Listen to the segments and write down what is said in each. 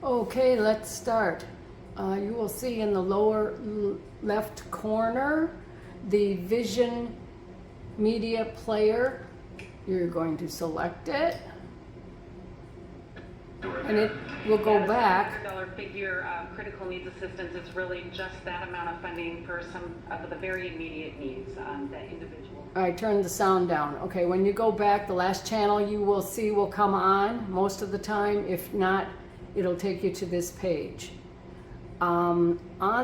Okay, let's start. You will see in the lower left corner the Vision Media Player. You're going to select it, and it will go back. $100 figure critical needs assistance is really just that amount of funding for some of the very immediate needs that individual. I turned the sound down. Okay, when you go back, the last channel you will see will come on most of the time. If not, it'll take you to this page. On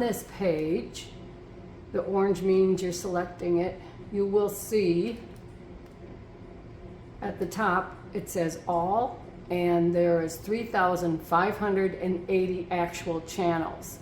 this page, the orange means you're selecting it. You will see at the top it says all, and there is 3,580 actual channels.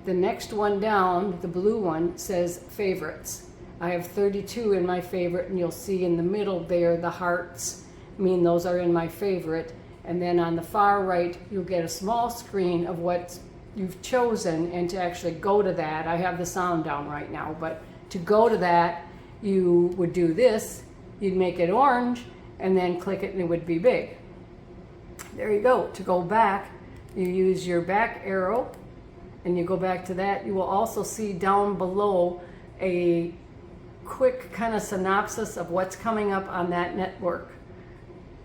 The next one down, the blue one, says favorites. I have 32 in my favorite, and you'll see in the middle there the hearts mean those are in my favorite. And then on the far right, you'll get a small screen of what you've chosen, and to actually go to that, I have the sound down right now, but to go to that, you would do this, you'd make it orange, and then click it and it would be big. There you go. To go back, you use your back arrow, and you go back to that. You will also see down below a quick kind of synopsis of what's coming up on that network.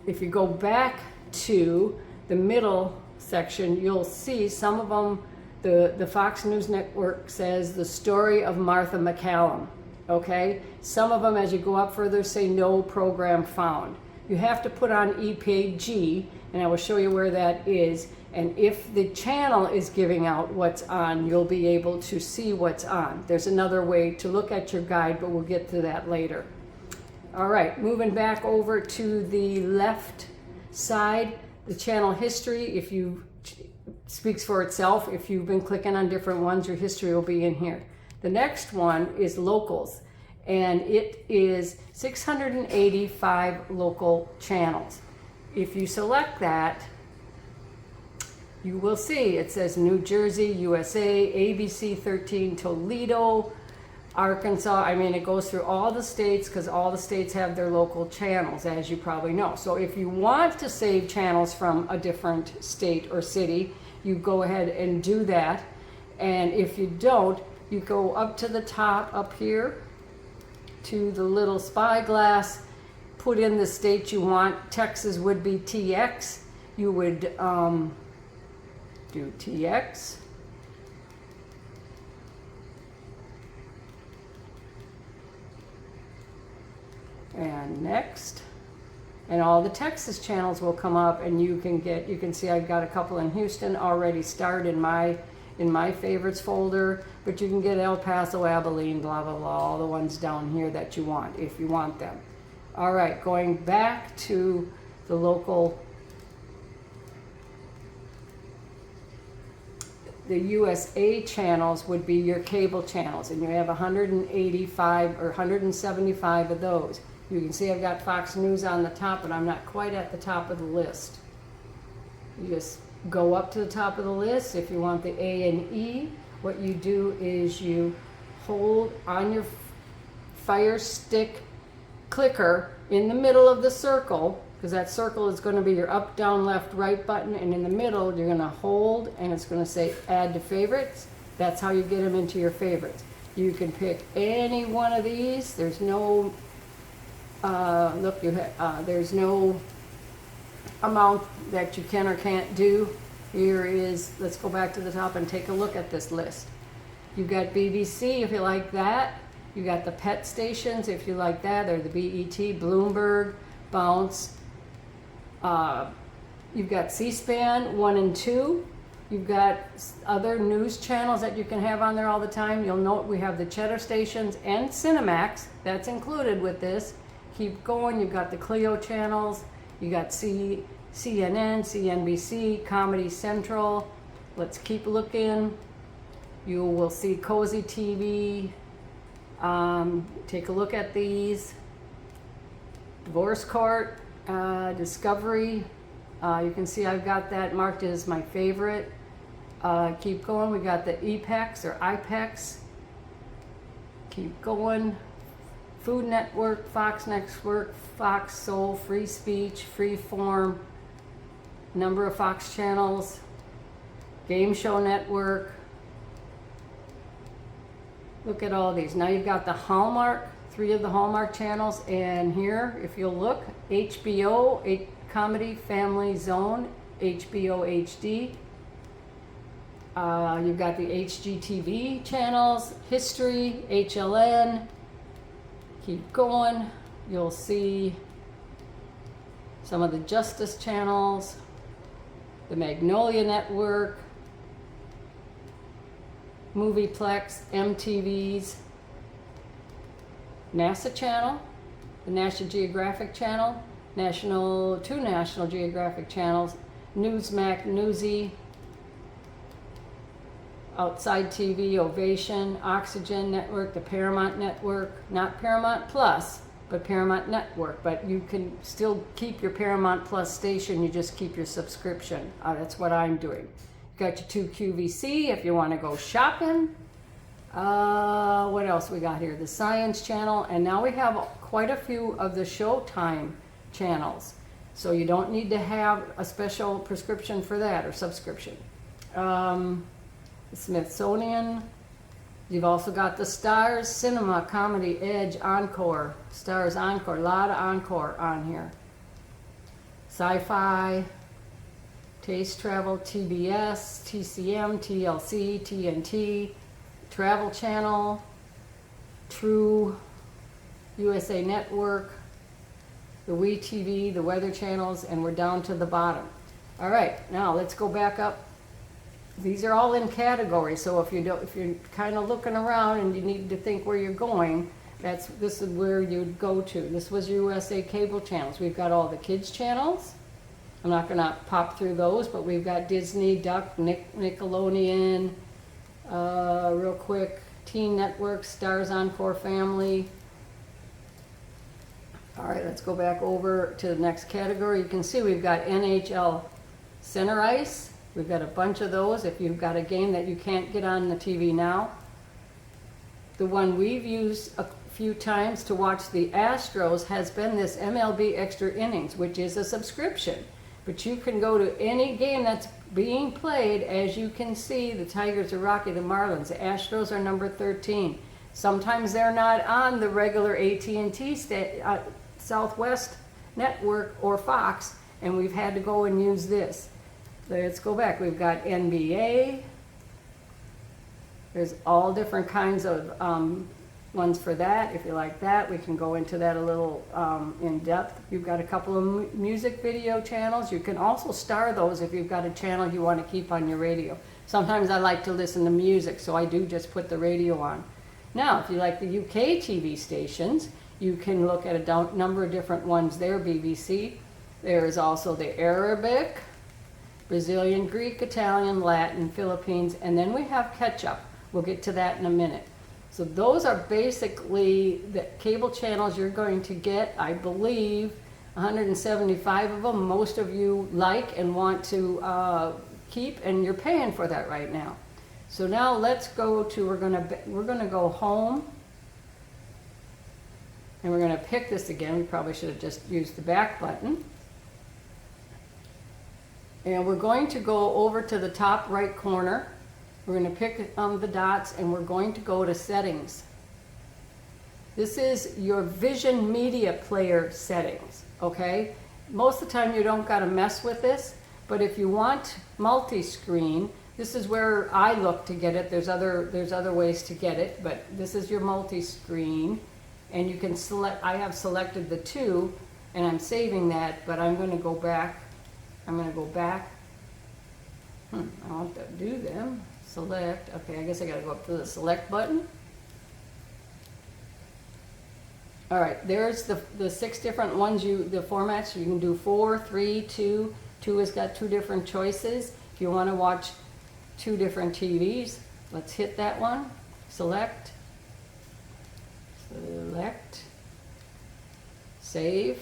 If you go back to the middle section, you'll see some of them. The Fox News Network says the story of Martha MacCallum. Okay, some of them, as you go up further, say no program found. You have to put on EPG, and I will show you where that is. And if the channel is giving out what's on, you'll be able to see what's on. There's another way to look at your guide, but we'll get to that later. All right, moving back over to the left side, the channel history, if you speaks for itself. If you've been clicking on different ones, your history will be in here. The next one is locals, and it is 685 local channels. If you select that, you will see it says New Jersey, USA, ABC 13, Toledo, Arkansas. I mean, it goes through all the states because all the states have their local channels, as you probably know. So if you want to save channels from a different state or city, you go ahead and do that. And if you don't, you go up to the top up here to the little spyglass, put in the state you want. Texas would be TX. You would do TX. And next, and all the Texas channels will come up, and you can see I've got a couple in Houston already starred in my favorites folder, but you can get El Paso, Abilene, blah blah blah, all the ones down here that you want if you want them. All right, going back to the local, the USA channels would be your cable channels, and you have 185 or 175 of those. You can see I've got Fox News on the top, but I'm not quite at the top of the list. You just go up to the top of the list. If you want the A and E, what you do is you hold on your Fire Stick clicker in the middle of the circle, because that circle is going to be your up, down, left, right button, and in the middle you're going to hold, and it's going to say add to favorites. That's how you get them into your favorites. You can pick any one of these. There's no there's no amount that you can or can't do. Here is, let's go back to the top and take a look at this list. You've got BBC if you like that. You got the pet stations if you like that, or the BET, Bloomberg, Bounce. You've got C-SPAN 1 and 2. You've got other news channels that you can have on there all the time. You'll note we have the Cheddar stations and Cinemax. That's included with this. Keep going. You've got the Clio channels. You got CNN, CNBC, Comedy Central. Let's keep looking. You will see Cozy TV. Take a look at these. Divorce Court, Discovery. You can see I've got that marked as my favorite. Keep going. We got the EPEX or IPEX. Keep going. Food Network, Fox Network, Fox Soul, Free Speech, Freeform, number of Fox channels. Game Show Network. Look at all these. Now you've got the Hallmark, 3 of the Hallmark channels, and here, if you'll look, HBO, a Comedy Family Zone, HBO HD. You've got the HGTV channels, History, HLN. Keep going. You'll see some of the Justice channels, the Magnolia Network, Movieplex, MTV's, NASA Channel, the National Geographic Channel, two National Geographic channels, Newsmax, Newsy, Outside TV, Ovation, Oxygen Network, the Paramount Network, not Paramount Plus, but Paramount Network. But you can still keep your Paramount Plus station, you just keep your subscription. That's what I'm doing. Got your 2 QVC if you want to go shopping. What else we got here? The Science Channel, and now we have quite a few of the Showtime channels. So you don't need to have a special prescription for that or subscription. The Smithsonian. You've also got the Stars Cinema, Comedy, Edge, Encore. Stars Encore, a lot of Encore on here. Sci-Fi, Taste Travel, TBS, TCM, TLC, TNT, Travel Channel, True, USA Network, the WeTV, the Weather Channels, and we're down to the bottom. All right, now let's go back up. These are all in categories, so if you're kind of looking around and you need to think where you're going, this is where you'd go to. This was USA cable channels. We've got all the kids channels. I'm not going to pop through those, but we've got Disney, Duck, Nickelodeon, real quick, Teen Network, Stars Encore Family. All right, let's go back over to the next category. You can see we've got NHL Center Ice. We've got a bunch of those if you've got a game that you can't get on the TV now. The one we've used a few times to watch the Astros has been this MLB Extra Innings, which is a subscription. But you can go to any game that's being played. As you can see, the Tigers are Rocky, the Marlins. The Astros are number 13. Sometimes they're not on the regular AT&T Southwest Network or Fox, and we've had to go and use this. Let's go back. We've got NBA. There's all different kinds of ones for that. If you like that, we can go into that a little in depth. You've got a couple of music video channels. You can also star those if you've got a channel you want to keep on your radio. Sometimes I like to listen to music, so I do just put the radio on. Now, if you like the UK TV stations, you can look at a number of different ones there, BBC. There is also the Arabic, Brazilian, Greek, Italian, Latin, Philippines, and then we have catch-up. We'll get to that in a minute. So those are basically the cable channels you're going to get, I believe, 175 of them. Most of you like and want to keep, and you're paying for that right now. So now let's go to, we're gonna go home, and we're gonna pick this again. We probably should have just used the back button. And we're going to go over to the top right corner. We're going to pick the dots and we're going to go to settings. This is your Vision Media Player settings, okay? Most of the time you don't got to mess with this, but if you want multi-screen, this is where I look to get it. There's other ways to get it, but this is your multi-screen, and you can select. I have selected the 2 and I'm saving that, but I'm going to go back. I'm going to go back. I want to do them. Select. Okay, I guess I got to go up to the select button. All right, there's the 6 different ones, the formats. You can do 4, 3, 2. 2 has got 2 different choices. If you want to watch 2 different TVs, let's hit that one. Select. Select. Save.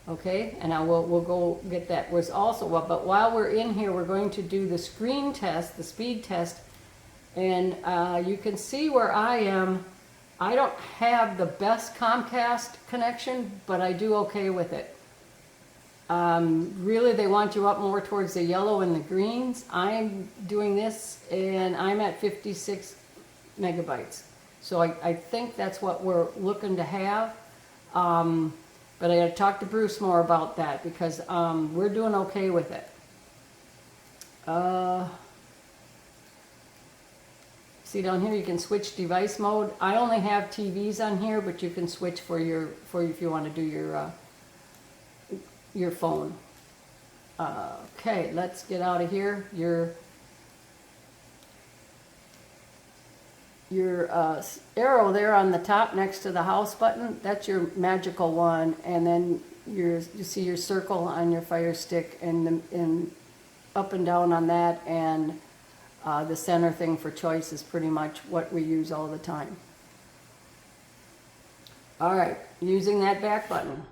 Okay, and now we'll go get that. There's also, but while we're in here, we're going to do the screen test, the speed test, and you can see where I am. I don't have the best Comcast connection, but I do okay with it. Really, they want you up more towards the yellow and the greens. I'm doing this and I'm at 56 megabytes. So I think that's what we're looking to have. But I gotta talk to Bruce more about that because we're doing okay with it. See down here, you can switch device mode. I only have TVs on here, but you can switch for if you want to do your phone. Okay, let's get out of here. Your arrow there on the top next to the house button, that's your magical one, and then you see your circle on your Fire Stick, and up and down on that, and the center thing for choice is pretty much what we use all the time. Alright, using that back button.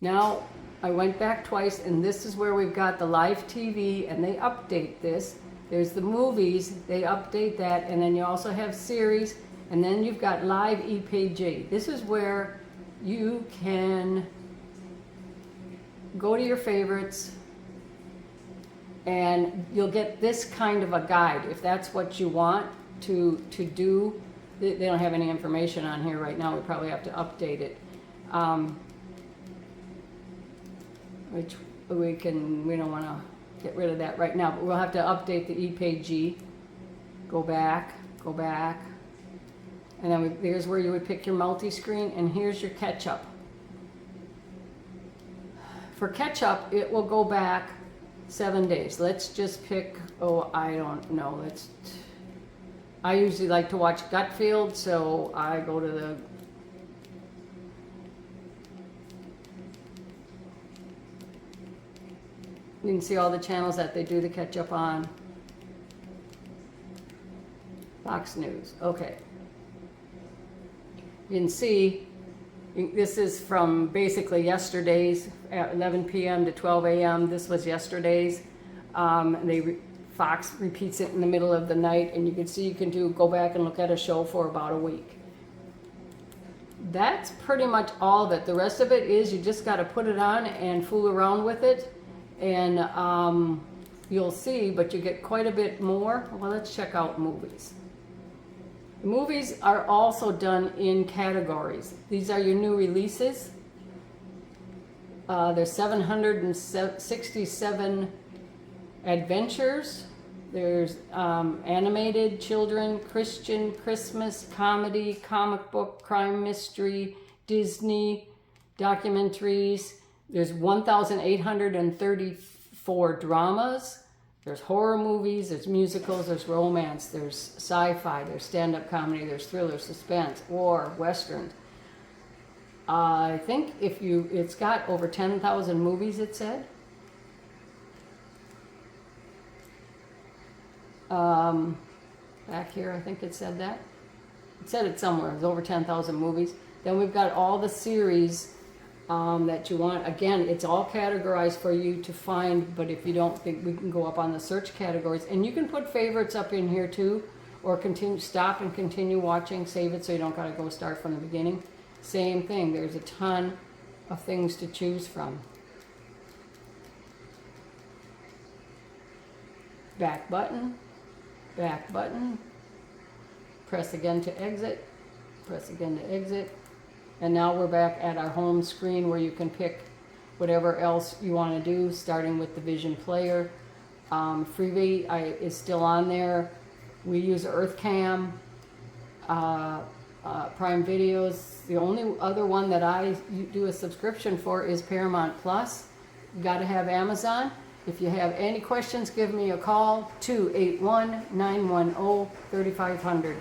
Now, I went back twice, and this is where we've got the live TV, and they update this. There's the movies, they update that, and then you also have series, and then you've got live EPG. This is where you can go to your favorites, and you'll get this kind of a guide if that's what you want to do. They don't have any information on here right now. We probably have to update it. Which we don't want to get rid of that right now, but we'll have to update the EPG. Go back, and then here's where you would pick your multi-screen, and here's your catch-up. For catch-up, it will go back 7 days. Let's just pick, I don't know. I usually like to watch Gutfield, so I go to the you can see all the channels that they do the catch up on. Fox News, okay. You can see this is from basically yesterday's at 11 p.m. to 12 a.m. This was yesterday's. Fox repeats it in the middle of the night, and you can see you can go back and look at a show for about a week. That's pretty much all of it. The rest of it is you just got to put it on and fool around with it. And you'll see, but you get quite a bit more. Well, let's check out movies. The movies are also done in categories. These are your new releases. There's 767 adventures. There's animated, children, Christian, Christmas, comedy, comic book, crime, mystery, Disney, documentaries. There's 1,834 dramas. There's horror movies, there's musicals, there's romance, there's sci-fi, there's stand-up comedy, there's thriller, suspense, war, westerns. I think it's got over 10,000 movies, it said. Back here, I think it said that. It said it somewhere, it's over 10,000 movies. Then we've got all the series that you want. Again, it's all categorized for you to find, but if you don't think, we can go up on the search categories, and you can put favorites up in here too, or stop and continue watching, save it so you don't gotta go start from the beginning. Same thing, there's a ton of things to choose from. Back button, press again to exit, press again to exit. And now we're back at our home screen where you can pick whatever else you want to do, starting with the Vision Player. Freevee is still on there. We use EarthCam, Prime Videos. The only other one that I do a subscription for is Paramount Plus. You got to have Amazon. If you have any questions, give me a call, 281-910-3500.